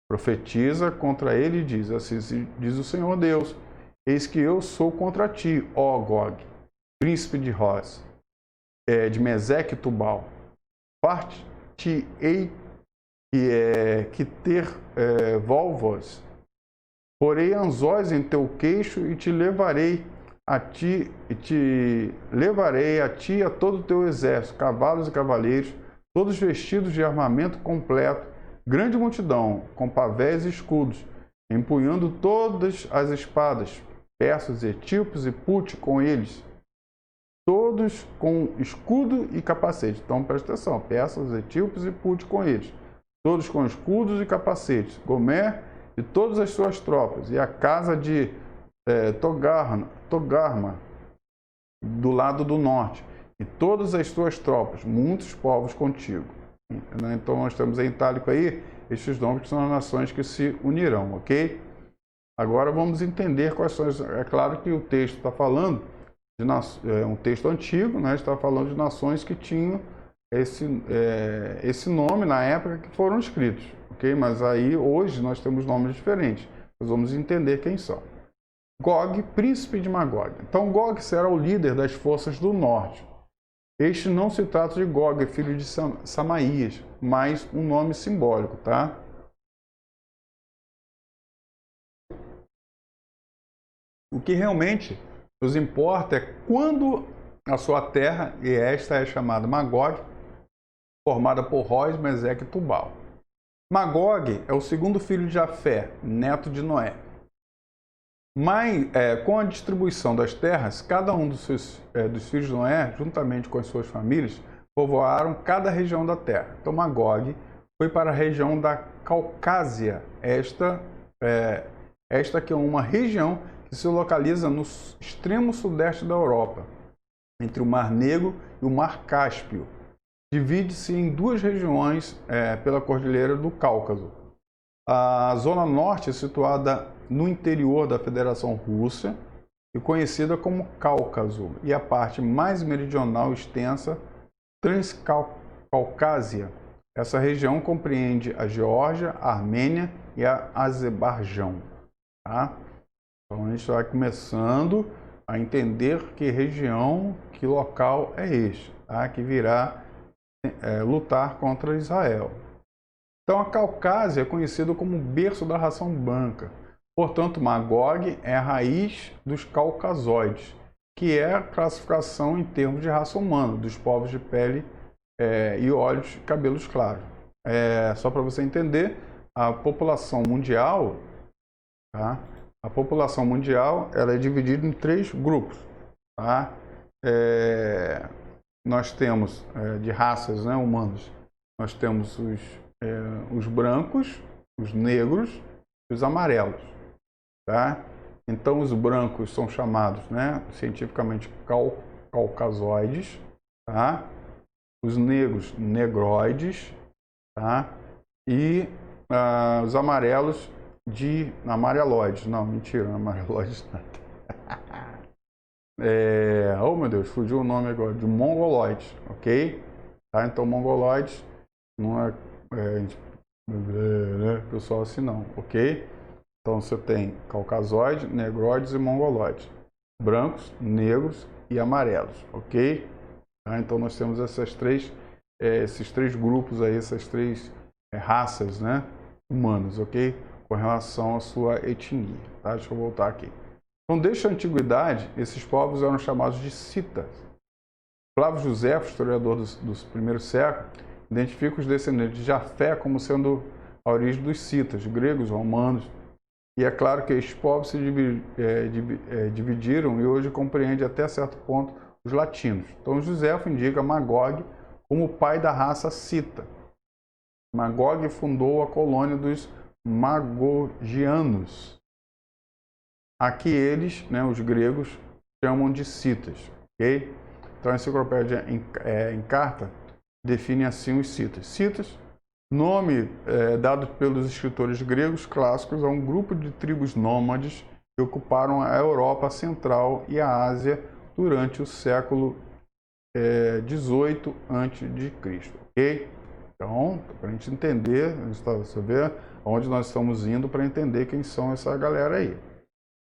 Profetiza contra ele e diz: assim diz o Senhor Deus, eis que eu sou contra ti, ó Gog, príncipe de Rois, de Meseque Tubal. Parte-ei que ter volvas, porei anzóis em teu queixo e te levarei a ti e a todo o teu exército, cavalos e cavaleiros, todos vestidos de armamento completo, grande multidão, com pavéis e escudos, empunhando todas as espadas, persas, etíopes e pute com eles, todos com escudo e capacete. Então presta atenção, persas, etíopes e pute com eles, todos com escudos e capacetes, Gomer e todas as suas tropas, e a casa de Togarma, do lado do norte, e todas as suas tropas, muitos povos contigo. Então nós temos em itálico aí estes nomes que são as nações que se unirão, ok? Agora vamos entender quais são. É claro que o texto está falando de um texto antigo, né? Está falando de nações que tinham esse nome na época que foram escritos, ok? Mas aí hoje nós temos nomes diferentes. Nós vamos entender quem são. Gog, príncipe de Magog. Então Gog será o líder das forças do norte. Este não se trata de Gog, filho de Samaías, mas um nome simbólico, tá? O que realmente nos importa é quando a sua terra, e esta é chamada Magog, formada por Rois, Meseque e Tubal. Magog é o segundo filho de Jafé, neto de Noé. Mas, com a distribuição das terras, cada um dos filhos de Noé, juntamente com as suas famílias, povoaram cada região da terra. Então, Magog foi para a região da Caucásia, esta que é uma região que se localiza no extremo sudeste da Europa, entre o Mar Negro e o Mar Cáspio. Divide-se em duas regiões pela Cordilheira do Cáucaso. A zona norte é situada no interior da Federação Russa e conhecida como Cáucaso, e a parte mais meridional extensa, Transcaucásia. Essa região compreende a Geórgia, a Armênia e a Azerbaijão. Tá? Então a gente vai começando a entender que região, que local é este, tá? Que virá lutar contra Israel. Então a Caucásia é conhecida como berço da ração branca. Portanto, Magog é a raiz dos caucasoides, que é a classificação em termos de raça humana, dos povos de pele e olhos e cabelos claros. Só para você entender, a população mundial, tá? A população mundial ela é dividida em três grupos. Tá? nós temos de raças, né, humanos, nós temos os brancos, os negros e os amarelos, tá? Então os brancos são chamados, né, cientificamente caucasoides, tá? Os negros, negroides, tá? E os amarelos de amareloides. Não, mentira, amareloides nada. Oh meu Deus, fugiu o nome agora, de mongoloides, ok? Tá? Então mongoloides não é, pessoal assim não, ok? Então você tem caucasoide, negroides e mongoloides, brancos, negros e amarelos, ok? Tá? Então nós temos esses três grupos aí, essas três raças, né, humanas, ok? Com relação à sua etnia, tá? Deixa eu voltar aqui. Então, desde a antiguidade, esses povos eram chamados de citas. Flávio Josefo, historiador dos primeiros séculos, identifica os descendentes de Jafé como sendo a origem dos citas, gregos, romanos. E é claro que estes povos se dividiram e hoje compreende até certo ponto os latinos. Então, Josefo indica Magog como o pai da raça cita. Magog fundou a colônia dos Magogianos. Aqui eles, né, os gregos, chamam de citas, ok? Então a enciclopédia em carta define assim os citas. Citas, nome dado pelos escritores gregos clássicos a um grupo de tribos nômades que ocuparam a Europa Central e a Ásia durante o século 18 a.C., ok? Então, para a gente entender, você vê onde nós estamos indo para entender quem são essa galera aí.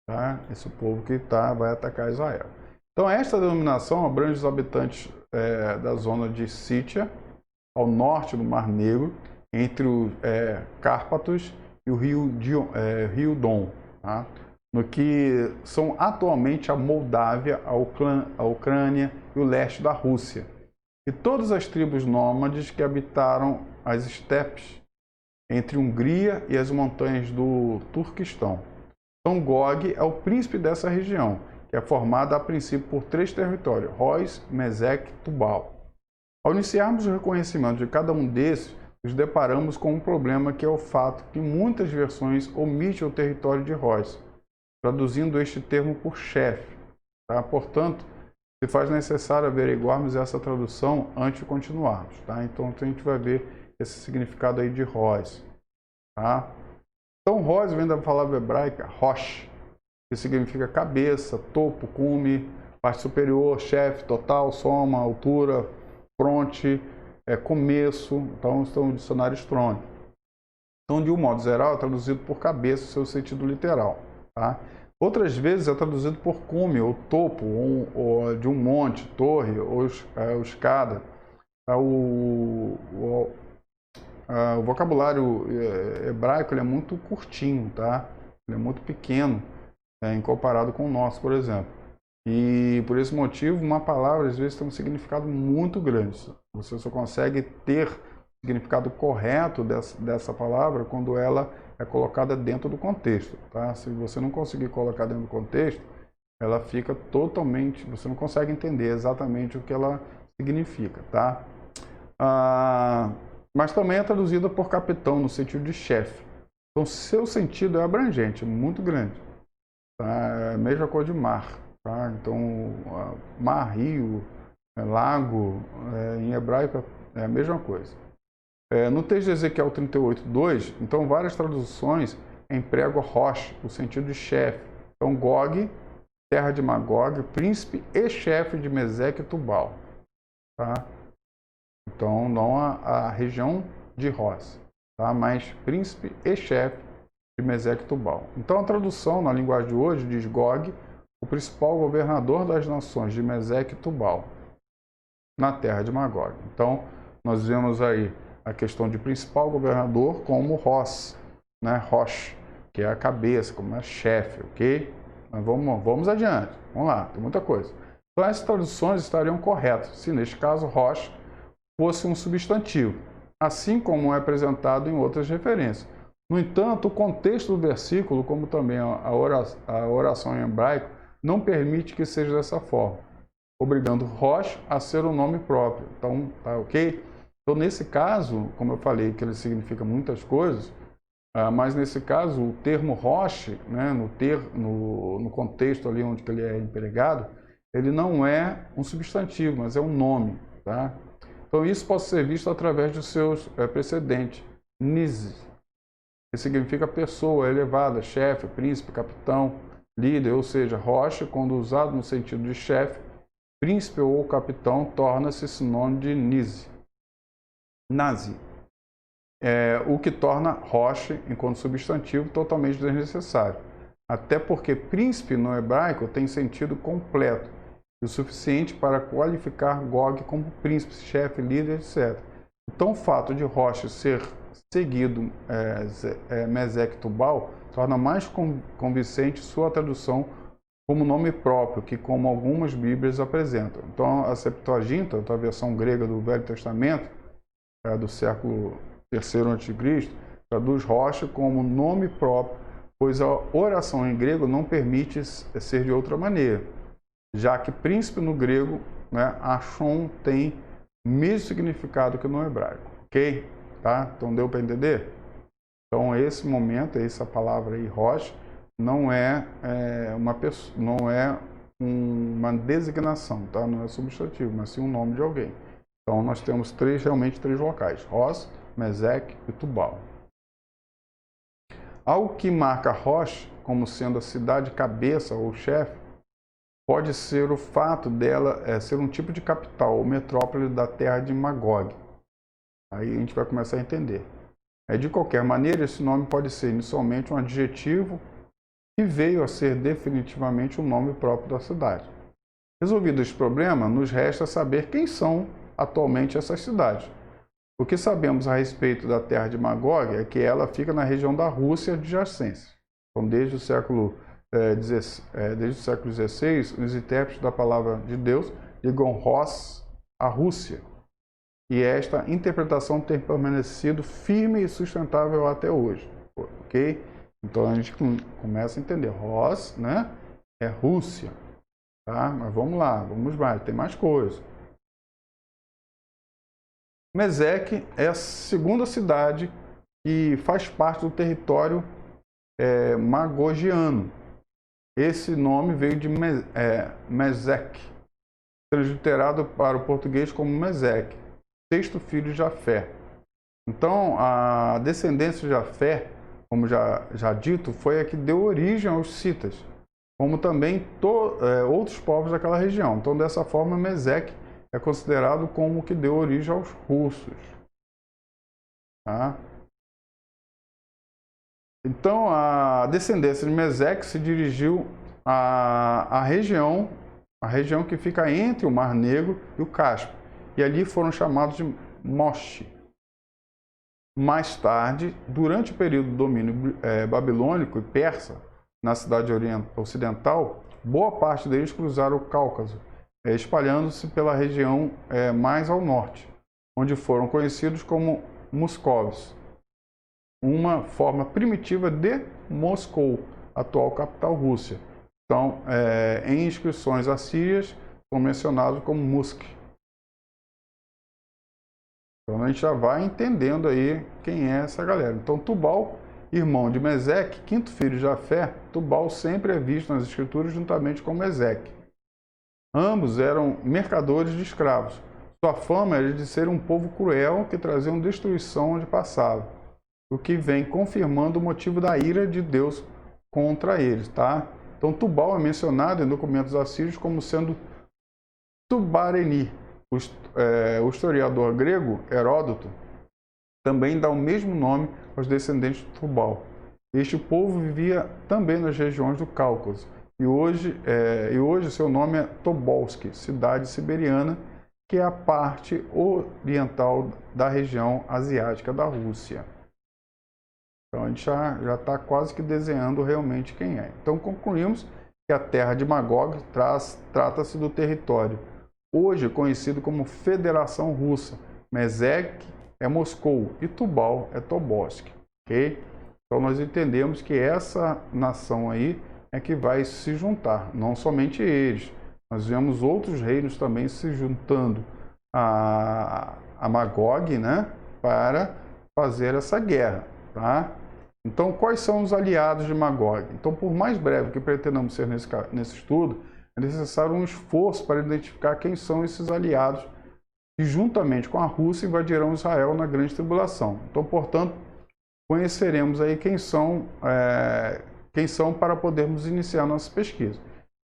Tá? Esse povo que vai atacar Israel. Então, esta denominação abrange os habitantes da zona de Sítia, ao norte do Mar Negro, entre os Cárpatos e o rio Don, tá? No que são atualmente a Moldávia, a Ucrânia e o leste da Rússia, e todas as tribos nômades que habitaram as estepes entre Hungria e as montanhas do Turquestão. Então, Gog é o príncipe dessa região, que é formada a princípio por três territórios, Rós, Mesec e Tubal. Ao iniciarmos o reconhecimento de cada um desses, nos deparamos com um problema que é o fato que muitas versões omitem o território de Rós, traduzindo este termo por chefe. Tá? Portanto, se faz necessário averiguarmos essa tradução antes de continuarmos. Tá? Então, a gente vai ver esse significado aí de Rós. Tá? Então, Rós vem da palavra hebraica Rosh, que significa cabeça, topo, cume, parte superior, chefe, total, soma, altura, fronte, começo. Então, estão no dicionário Strong. Então, de um modo geral, é traduzido por cabeça, seu sentido literal. Tá? Outras vezes é traduzido por cume, ou topo, ou de um monte, torre, ou escada. O vocabulário hebraico ele é muito curtinho, tá? Ele é muito pequeno em comparado com o nosso, por exemplo. E por esse motivo, uma palavra às vezes tem um significado muito grande. Você só consegue ter o significado correto dessa palavra quando ela é colocada dentro do contexto, tá? Se você não conseguir colocar dentro do contexto, ela fica totalmente... Você não consegue entender exatamente o que ela significa, tá? Mas também é traduzida por capitão, no sentido de chefe. Então, seu sentido é abrangente, muito grande. Tá? É a mesma coisa de mar. Tá? Então, mar, rio, lago, em hebraico é a mesma coisa. No texto de Ezequiel 38:2, então, várias traduções empregam Rosh, o sentido de chefe. Então, Gog, terra de Magog, príncipe e chefe de Mesec e Tubal. Tá? Então, não a região de Rós, tá? Mas príncipe e chefe de Mesec e Tubal. Então, a tradução na linguagem de hoje diz Gog, o principal governador das nações de Mesec e Tubal, na terra de Magog. Então, nós vemos aí a questão de principal governador como Rós, né? Rosh, que é a cabeça, como é chefe, ok? Mas vamos adiante, vamos lá, tem muita coisa. Então, essas traduções estariam corretas, se neste caso Rosh fosse um substantivo, assim como é apresentado em outras referências. No entanto, o contexto do versículo, como também a oração em hebraico, não permite que seja dessa forma. obrigando Rosh a ser o nome próprio. Então, tá ok? Então, nesse caso, como eu falei, que ele significa muitas coisas, mas nesse caso, o termo Rosh, né, no contexto ali onde ele é empregado, ele não é um substantivo, mas é um nome. Tá? Então, isso pode ser visto através dos seus precedentes. Niz, que significa pessoa elevada, chefe, príncipe, capitão, líder, ou seja, Rosh, quando usado no sentido de chefe, príncipe ou capitão, torna-se sinônimo de Niz. Nazi. O que torna Rosh, enquanto substantivo, totalmente desnecessário. Até porque príncipe no hebraico tem sentido completo, e o suficiente para qualificar Gog como príncipe, chefe, líder, etc. Então o fato de Rosh ser seguido Mesek Tubal torna mais convincente sua tradução como nome próprio, que como algumas bíblias apresentam. Então a Septuaginta, a versão grega do Velho Testamento, do século III a.C., traduz Rosh como nome próprio, pois a oração em grego não permite ser de outra maneira, já que príncipe no grego, né, Ashon, tem o mesmo significado que no hebraico, ok? Tá? Então deu para entender? Então esse momento, essa palavra aí, Rosh, não é uma pessoa, não é uma designação, tá? Não é substantivo, mas sim um nome de alguém. Então nós temos realmente três locais: Rosh, Mesek e Tubal. Algo que marca Rosh como sendo a cidade cabeça ou chefe pode ser o fato dela ser um tipo de capital ou metrópole da terra de Magog. Aí a gente vai começar a entender. De qualquer maneira, esse nome pode ser inicialmente um adjetivo que veio a ser definitivamente o nome próprio da cidade. Resolvido esse problema, nos resta saber quem são atualmente essas cidades. O que sabemos a respeito da terra de Magog é que ela fica na região da Rússia adjacente. Então, desde o século XVI, os intérpretes da palavra de Deus ligam Ross à Rússia. E esta interpretação tem permanecido firme e sustentável até hoje. Ok? Então a gente começa a entender. Ross, né, é Rússia. Tá? Mas vamos lá, vamos mais, tem mais coisa. Mesek é a segunda cidade que faz parte do território magogiano. Esse nome veio de Mesek, transliterado para o português como Mesek, sexto filho de Jafé. Então, a descendência de Jafé, como já dito, foi a que deu origem aos citas, como também outros povos daquela região. Então, dessa forma, Mesek é considerado como o que deu origem aos russos. Tá? Então, a descendência de Mesek se dirigiu à região que fica entre o Mar Negro e o Cáspio, e ali foram chamados de Moshi. Mais tarde, durante o período do domínio babilônico e persa, na cidade ocidental, boa parte deles cruzaram o Cáucaso, espalhando-se pela região mais ao norte, onde foram conhecidos como Moscovis, uma forma primitiva de Moscou, atual capital Rússia. Então, em inscrições assírias, são mencionados como Musk. Então, a gente já vai entendendo aí quem é essa galera. Então, Tubal, irmão de Mesek, quinto filho de Jafé, Tubal sempre é visto nas escrituras juntamente com Mesek. Ambos eram mercadores de escravos. Sua fama era de ser um povo cruel que trazia destruição onde passava, o que vem confirmando o motivo da ira de Deus contra eles, tá? Então, Tubal é mencionado em documentos assírios como sendo Tubareni. O historiador grego Heródoto também dá o mesmo nome aos descendentes de Tubal. Este povo vivia também nas regiões do Cáucaso, e hoje seu nome é Tobolsk, cidade siberiana, que é a parte oriental da região asiática da Rússia. Então a gente já está quase que desenhando realmente quem é. Então concluímos que a terra de Magog trata-se do território hoje conhecido como Federação Russa. Mesek é Moscou e Tubal é Tobolsk. Ok? Então nós entendemos que essa nação aí é que vai se juntar, não somente eles, nós vemos outros reinos também se juntando a Magog, né, para fazer essa guerra, tá? Então, quais são os aliados de Magog? Então, por mais breve que pretendamos ser nesse estudo, é necessário um esforço para identificar quem são esses aliados que, juntamente com a Rússia, invadirão Israel na grande tribulação. Então, portanto, conheceremos aí quem são para podermos iniciar nossa pesquisa.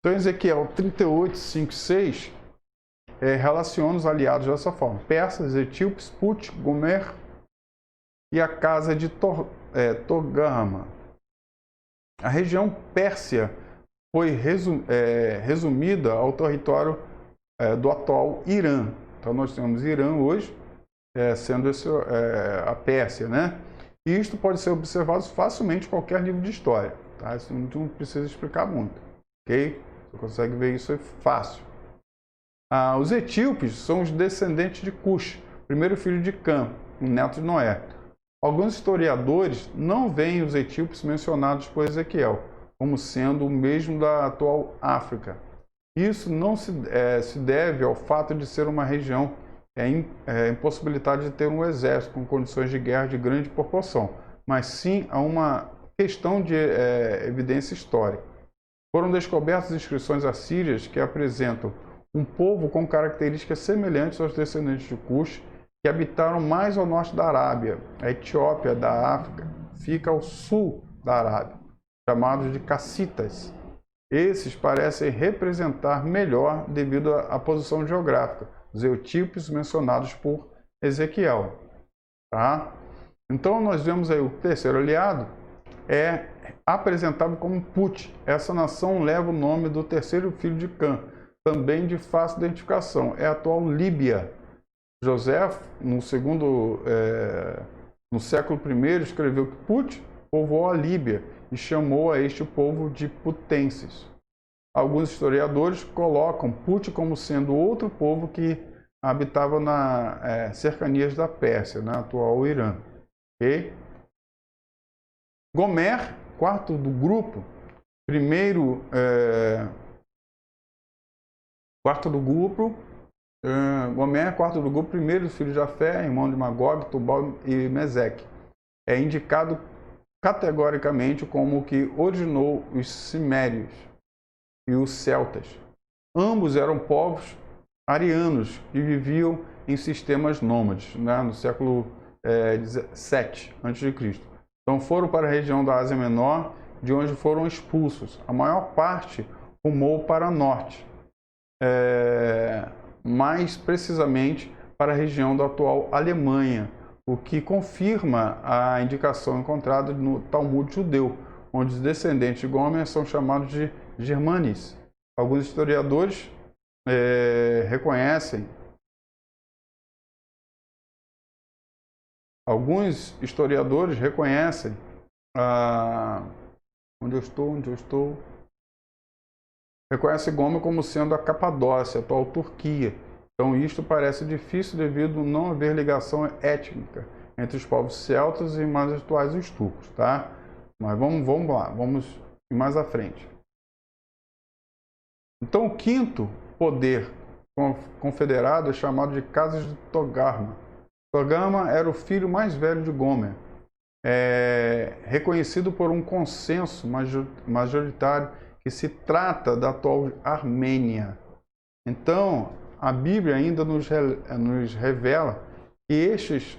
Então, Ezequiel 38, 5 e 6 relaciona os aliados dessa forma: persas, etíopes, Put, Gomer e a casa de Togarma. A região Pérsia foi resumida ao território do atual Irã. Então, nós temos Irã hoje, sendo a Pérsia, né? E isto pode ser observado facilmente em qualquer livro de história, tá? Isso não precisa explicar muito, ok? Você consegue ver isso fácil. Os etíopes são os descendentes de Cush, primeiro filho de Cã, um neto de Noé. Alguns historiadores não veem os etíopes mencionados por Ezequiel como sendo o mesmo da atual África. Isso não se deve ao fato de ser uma região impossibilitada de ter um exército com condições de guerra de grande proporção, mas sim a uma questão de evidência histórica. Foram descobertas inscrições assírias que apresentam um povo com características semelhantes aos descendentes de Cush, que habitaram mais ao norte da Arábia. A Etiópia da África fica ao sul da Arábia, chamados de cassitas. Esses parecem representar melhor devido à posição geográfica dos etíopes mencionados por Ezequiel. Tá? Então, nós vemos aí o terceiro aliado é apresentado como Put. Essa nação leva o nome do terceiro filho de Cã, também de fácil identificação. É a atual Líbia. José, no século I, escreveu que Put povoou a Líbia e chamou a este povo de putenses. Alguns historiadores colocam Put como sendo outro povo que habitava nas cercanias da Pérsia, na atual Irã. Okay? Gomer, quarto do grupo, Gomer, quarto do grupo, primeiro filho de Jafé, irmão de Magog, Tubal e Meseque. É indicado categoricamente como o que originou os Cimérios e os Celtas. Ambos eram povos arianos que viviam em sistemas nômades, né, no século 7 a.C. Então foram para a região da Ásia Menor, de onde foram expulsos. A maior parte rumou para o norte, mais precisamente para a região da atual Alemanha, o que confirma a indicação encontrada no Talmud judeu, onde os descendentes de Gomer são chamados de germanes. Alguns historiadores reconhecem reconhece Gomer como sendo a Capadócia, a atual Turquia. Então, isto parece difícil devido a não haver ligação étnica entre os povos celtas e mais atuais os turcos, tá? Mas vamos lá, vamos ir mais à frente. Então, o quinto poder confederado é chamado de Casas de Togarma. Togarma era o filho mais velho de Gomer, reconhecido por um consenso majoritário que se trata da atual Armênia. Então, a Bíblia ainda nos revela que estes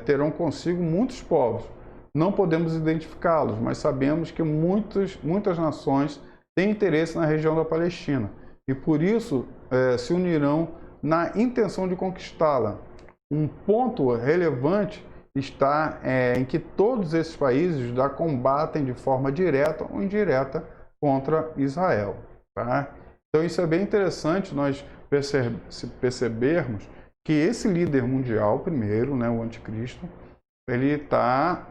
terão consigo muitos povos. Não podemos identificá-los, mas sabemos que muitas nações têm interesse na região da Palestina e, por isso, se unirão na intenção de conquistá-la. Um ponto relevante está em que todos esses países combatem de forma direta ou indireta contra Israel. Tá? Então, isso é bem interessante nós percebermos que esse líder mundial, primeiro, né, o anticristo, ele está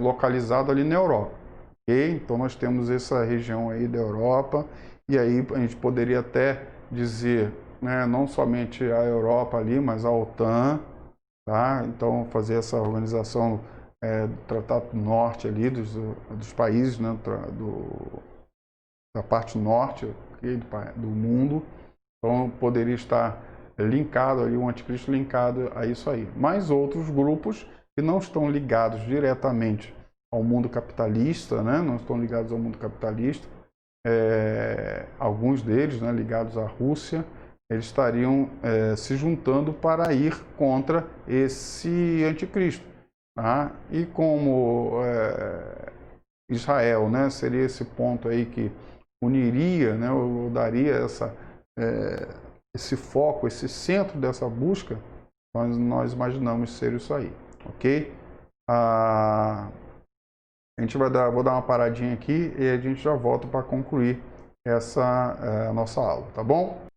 localizado ali na Europa. Okay? Então, nós temos essa região aí da Europa, e aí a gente poderia até dizer, né, não somente a Europa ali, mas a OTAN, tá? Então, fazer essa organização do Tratado Norte ali, dos países, né, da parte norte, do mundo. Então poderia estar linkado ali, o anticristo linkado a isso aí. Mas outros grupos que não estão ligados diretamente ao mundo capitalista, né? Não estão ligados ao mundo capitalista, alguns deles, né, ligados à Rússia, eles estariam se juntando para ir contra esse anticristo. Tá? E como Israel, né, seria esse ponto aí que uniria, né, ou daria esse foco, esse centro dessa busca, nós imaginamos ser isso aí, ok? Vou dar uma paradinha aqui e a gente já volta para concluir essa nossa aula, tá bom?